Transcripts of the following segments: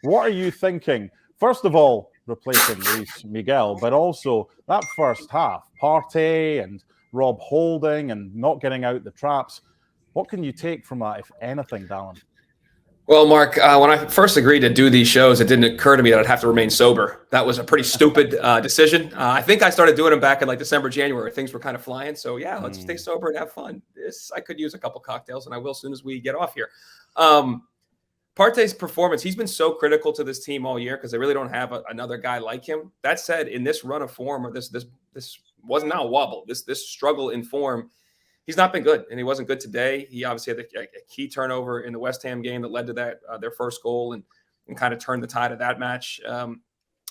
What are you thinking? First of all, replacing Luis Miguel, but also that first half, Partey and Rob Holding and not getting out the traps. What can you take from that, if anything, Dalen? Well, Mark, when I first agreed to do these shows, it didn't occur to me that I'd have to remain sober. That was a pretty stupid decision. I think I started doing them back in like December, January. Things were kind of flying. So yeah, let's stay sober and have fun. I could use a couple cocktails, and I will as soon as we get off here. Partey's performance, he's been so critical to this team all year because they really don't have another guy like him. That said, in this run of form, or this wasn't now a wobble, this struggle in form, he's not been good, and he wasn't good today. He obviously had a key turnover in the West Ham game that led to that their first goal and kind of turned the tide of that match. And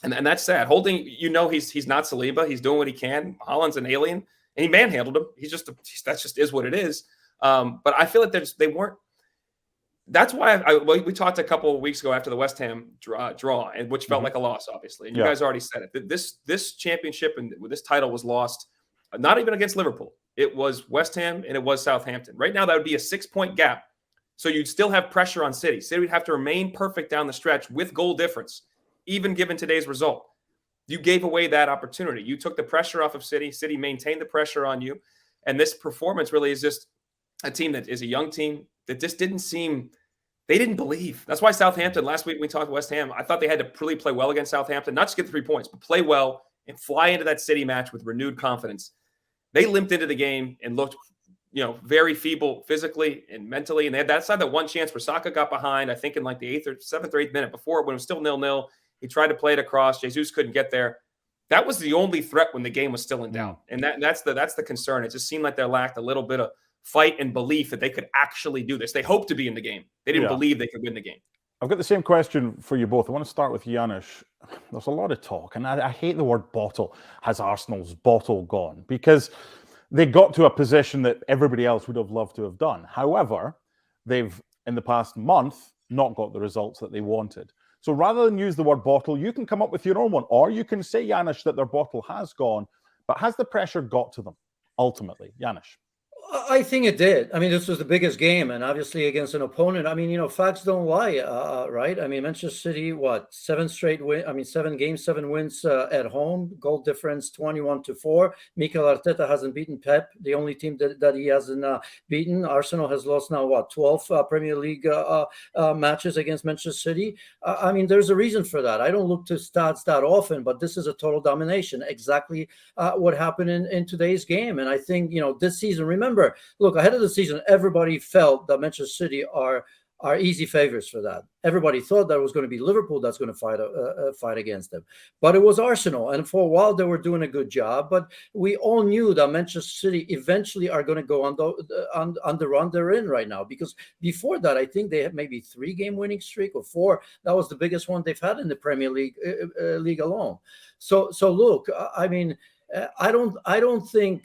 that's sad. Holding, he's not Saliba. He's doing what he can. Haaland's an alien, and he manhandled him. That just is what it is. But I feel like they weren't. That's why we talked a couple of weeks ago after the West Ham draw, and which felt like a loss, obviously. And you guys already said it. This championship and this title was lost, not even against Liverpool. It was West Ham and it was Southampton. Right now, that would be a 6-point gap. So you'd still have pressure on City. City would have to remain perfect down the stretch with goal difference, even given today's result. You gave away that opportunity. You took the pressure off of City. City maintained the pressure on you. And this performance really is just a team that is a young team that just didn't seem – they didn't believe. That's why Southampton, last week we talked West Ham, I thought they had to really play well against Southampton, not just get the 3 points, but play well and fly into that City match with renewed confidence. They limped into the game and looked, very feeble physically and mentally. And they had that one chance where Saka got behind, I think in like the 7th or 8th minute before, when it was still 0-0. He tried to play it across. Jesus couldn't get there. That was the only threat when the game was still in doubt. And that's the concern. It just seemed like they lacked a little bit of fight and belief that they could actually do this. They hoped to be in the game. They didn't believe they could win the game. I've got the same question for you both. I want to start with Janusz. There's a lot of talk, and I hate the word bottle. Has Arsenal's bottle gone? Because they got to a position that everybody else would have loved to have done. However, they've, in the past month, not got the results that they wanted. So rather than use the word bottle, you can come up with your own one, or you can say, Janusz, that their bottle has gone, but has the pressure got to them, ultimately? Janusz. I think it did. I mean, this was the biggest game, and obviously against an opponent. I mean, facts don't lie, right? I mean, Manchester City, 7 straight wins? I mean, 7 games, 7 wins at home. Goal difference 21-4. Mikel Arteta hasn't beaten Pep, the only team that he hasn't beaten. Arsenal has lost now 12 Premier League matches against Manchester City. I mean, there's a reason for that. I don't look to stats that often, but this is a total domination. Exactly what happened in today's game, and I think this season. Remember. Look, ahead of the season, everybody felt that Manchester City are easy favorites for that. Everybody thought that it was going to be Liverpool that's going to fight against them. But it was Arsenal. And for a while, they were doing a good job. But we all knew that Manchester City eventually are going to go on the run they're in right now. Because before that, I think they had maybe 3-game winning streak or 4. That was the biggest one they've had in the Premier League league alone. So look, I mean, I don't think...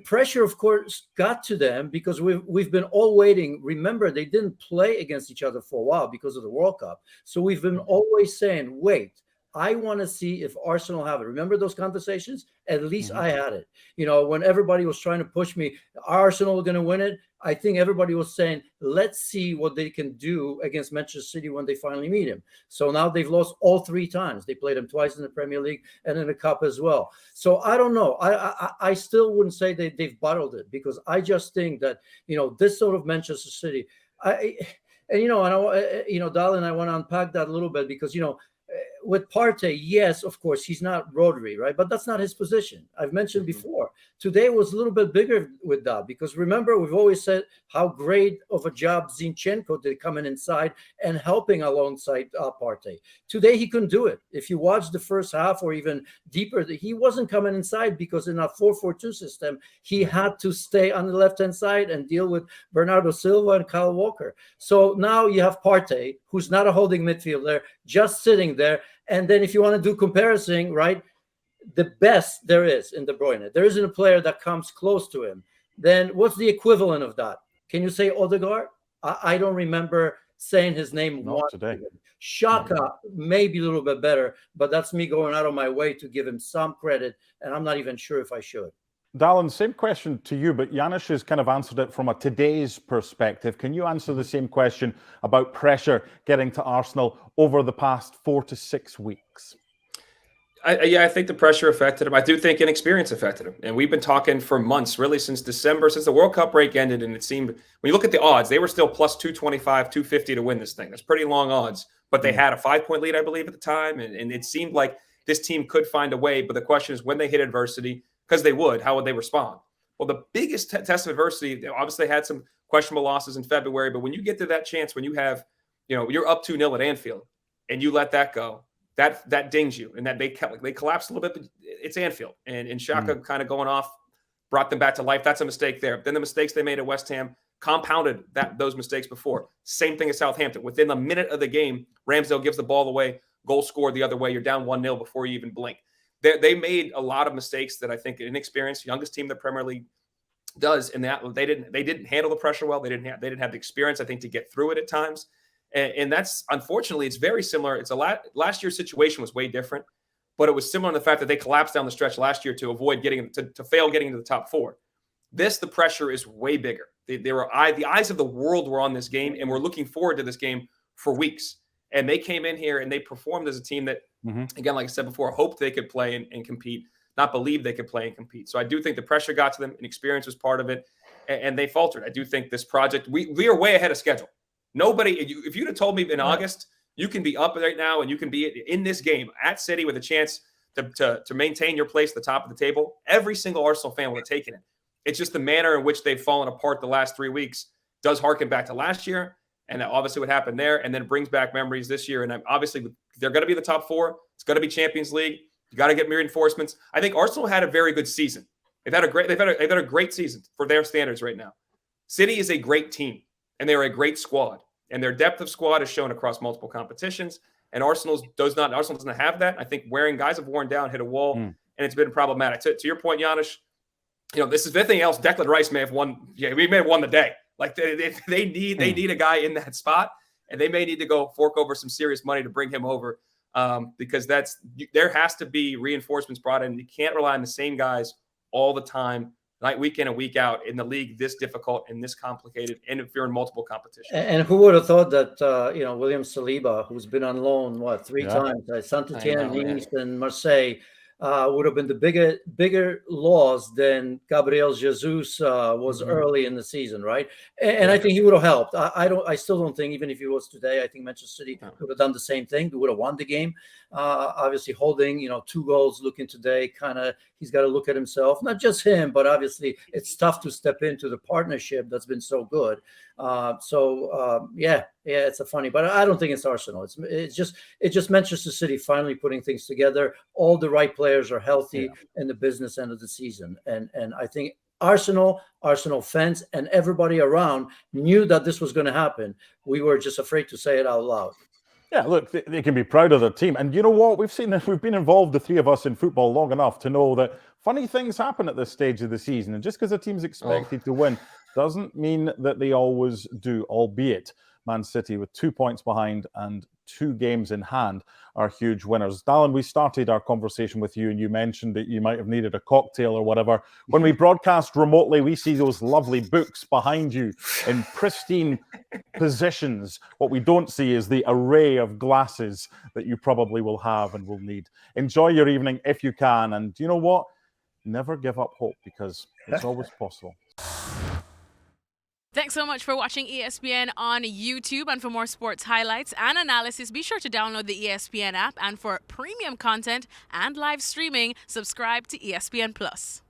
Pressure, of course, got to them because we've been all waiting. Remember, they didn't play against each other for a while because of the World Cup. So we've been always saying, wait, I want to see if Arsenal have it. Remember those conversations? At least I had it. When everybody was trying to push me, Arsenal going to win it? I think everybody was saying, let's see what they can do against Manchester City when they finally meet him. So now they've lost all 3 times. They played them twice in the Premier League and in the Cup as well. So I don't know. I still wouldn't say they've bottled it because I just think that, this sort of Manchester City, Dalen, I want to unpack that a little bit because, with Partey, yes, of course, he's not Rodri, right? But that's not his position. I've mentioned before. Today was a little bit bigger with that because remember, we've always said how great of a job Zinchenko did coming inside and helping alongside Partey. Today, he couldn't do it. If you watch the first half or even deeper, he wasn't coming inside because in a 4-4-2 system, he had to stay on the left-hand side and deal with Bernardo Silva and Kyle Walker. So now you have Partey, who's not a holding midfielder, just sitting there. And then if you want to do comparison, right, the best there is in De Bruyne, there isn't a player that comes close to him. Then what's the equivalent of that? Can you say Odegaard? I don't remember saying his name once today. Xhaka may be a little bit better, but that's me going out of my way to give him some credit, and I'm not even sure if I should. Dalen, same question to you, but Janusz has kind of answered it from a today's perspective. Can you answer the same question about pressure getting to Arsenal over the past 4 to 6 weeks? I think the pressure affected him. I do think inexperience affected him. And we've been talking for months, really since December, since the World Cup break ended. And it seemed, when you look at the odds, they were still plus 225, 250 to win this thing. That's pretty long odds. But they had a 5-point lead, I believe, at the time. And it seemed like this team could find a way. But the question is, when they hit adversity, because they would, how would they respond? Well, the biggest test of adversity, they obviously had some questionable losses in February. But when you get to that chance, when you have, you're up 2-0 at Anfield and you let that go, that dings you, and that they collapsed a little bit. But it's Anfield, and Xhaka kind of going off brought them back to life. That's a mistake there. Then the mistakes they made at West Ham compounded those mistakes before. Same thing as Southampton. Within a minute of the game, Ramsdale gives the ball away, goal scored the other way. You're down 1-0 before you even blink. They made a lot of mistakes that I think inexperienced, youngest team the Premier League does, and that they didn't handle the pressure well. They didn't have the experience, I think, to get through it at times. And that's, unfortunately, it's very similar. It's last year's situation was way different, but it was similar in the fact that they collapsed down the stretch last year to avoid to fail getting into the top 4. The pressure is way bigger. The eyes of the world were on this game, and we're looking forward to this game for weeks. And they came in here and they performed as a team that, again, like I said before, hoped they could play and compete, not believe they could play and compete. So I do think the pressure got to them, and experience was part of it, and they faltered. I do think this project, we are way ahead of schedule. Nobody, if you'd have told me in August, you can be up right now and you can be in this game at City with a chance to maintain your place at the top of the table, every single Arsenal fan would have taken it. It's just the manner in which they've fallen apart the last 3 weeks does harken back to last year, and obviously what happened there, and then brings back memories this year. And obviously they're going to be the top 4. It's going to be Champions League. You got to get reinforcements. I think Arsenal had a very good season. They've had a great season for their standards right now. City is a great team, and they are a great squad, and their depth of squad is shown across multiple competitions. And Arsenal doesn't have that. I think guys have worn down, hit a wall, and it's been problematic. To your point, Janusz, this is, if anything else, Declan Rice may have won. Yeah, we may have won the day. Like they need a guy in that spot, and they may need to fork over some serious money to bring him over, because there has to be reinforcements brought in. You can't rely on the same guys all the time, week in and week out, in the league this difficult and this complicated, and if you're in multiple competitions. And who would have thought that William Saliba, who's been on loan three times, Saint-Etienne, Nice, and Marseille, would have been the bigger loss than Gabriel Jesus was early in the season, right? And I think he would have helped. I still don't think, even if he was today, I think Manchester City would have done the same thing. They would have won the game. Obviously holding, 2 goals looking today, he's got to look at himself, not just him, but obviously it's tough to step into the partnership that's been so good. It's a funny, but I don't think it's Arsenal. It's just Manchester City finally putting things together. All the right players are healthy in the business end of the season. And I think Arsenal fans and everybody around knew that this was going to happen. We were just afraid to say it out loud. Yeah, look, they can be proud of their team. And you know what? We've been involved, the 3 of us, in football long enough to know that funny things happen at this stage of the season. And just because a team's expected to win doesn't mean that they always do, albeit Man City, with 2 points behind and 2 games in hand, are huge winners. Dalen, we started our conversation with you and you mentioned that you might have needed a cocktail or whatever. When we broadcast remotely, we see those lovely books behind you in pristine positions. What we don't see is the array of glasses that you probably will have and will need. Enjoy your evening if you can. And you know what? Never give up hope, because it's always possible. Thanks so much for watching ESPN on YouTube. And for more sports highlights and analysis, be sure to download the ESPN app. And for premium content and live streaming, subscribe to ESPN Plus.